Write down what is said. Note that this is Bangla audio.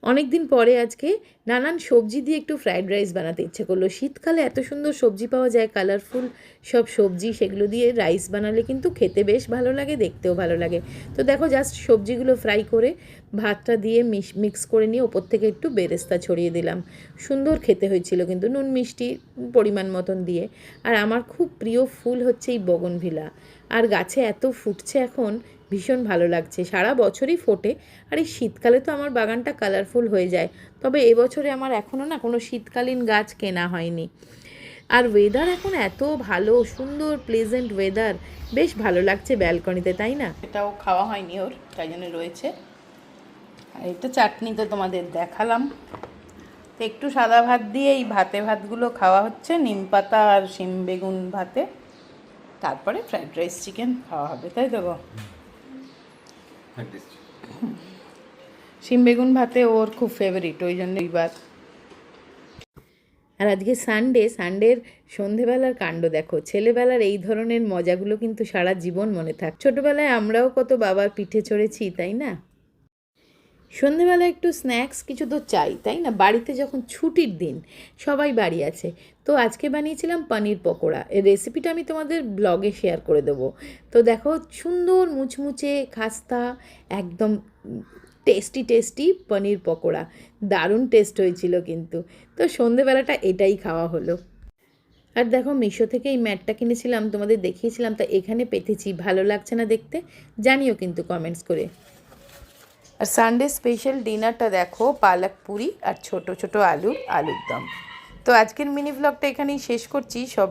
অনেক দিন পরে আজকে নানান সবজি দিয়ে একটু ফ্রায়েড রাইস বানাতে ইচ্ছে করলো। শীতকালে এত সুন্দর সবজি পাওয়া যায়, কালারফুল সব সবজি, সেগুলো দিয়ে রাইস বানালে কিন্তু খেতে বেশ ভালো লাগে, দেখতেও ভালো লাগে। তো দেখো জাস্ট সবজিগুলো ফ্রাই করে ভাতটা দিয়ে মিক্স করে নিয়ে ওপর থেকে একটু বেরেস্তা ছড়িয়ে দিলাম। সুন্দর খেতে হয়েছিল কিন্তু, নুন মিষ্টি পরিমাণ মতন দিয়ে। আর আমার খুব প্রিয় ফুল হচ্ছে এই বগনভিলা, আর গাছে এত ফুটছে এখন, ভীষণ ভালো লাগছে। সারা বছরই ফোটে, আর এই শীতকালে তো আমার বাগানটা কালারফুল হয়ে যায়। তবে এবছরে আমার এখনও না কোনো শীতকালীন গাছ কেনা হয়নি। আর ওয়েদার এখন এত ভালো, সুন্দর প্লেজেন্ট ওয়েদার, বেশ ভালো লাগছে ব্যালকনিতে, তাই না? এটাও খাওয়া হয়নি ওর, তাই জন্য রয়েছে। আর এটা চাটনি তো তোমাদের দেখালাম। তো একটু সাদা ভাত দিয়ে এই ভাতগুলো খাওয়া হচ্ছে, নিম পাতা আর শিম বেগুন ভাতে। তারপরে ফ্রাইড রাইস চিকেন খাওয়া হবে, তাই তো গো? শিম বেগুন ভাতে ওর খুব ফেভারিট, ওই জন্য এইবার। আর আজকে সানডের সন্ধেবেলার কাণ্ড দেখো। ছেলেবেলার এই ধরনের মজাগুলো কিন্তু সারা জীবন মনে থাক। ছোটোবেলায় আমরাও কত বাবার পিঠে চড়েছি, তাই না? সন্ধেবেলা একটু স্ন্যাক্স কিছু তো চাই, তাই না? বাড়িতে যখন ছুটির দিন, সবাই বাড়ি আছে। তো আজকে বানিয়েছিলাম পনির পকোড়া। এর রেসিপিটা আমি তোমাদের ব্লগে শেয়ার করে দেবো। তো দেখো, সুন্দর মুচমুচে খাস্তা, একদম টেস্টি পনির পকোড়া, দারুণ টেস্ট হয়েছিল কিন্তু। তো সন্ধেবেলাটা এটাই খাওয়া হলো। আর দেখো, মিশো থেকে এই ম্যাটটা কিনেছিলাম, তোমাদের দেখিয়েছিলাম, তা এখানে পেতেছি। ভালো লাগছে না দেখতে? জানিও কিন্তু কমেন্টস করে। আর সানডে স্পেশাল ডিনারটা দেখো, পালক পুরি আর ছোট ছোট আলুর দম। তো আজকের মিনি ব্লগটা এখানেই শেষ করছি। সব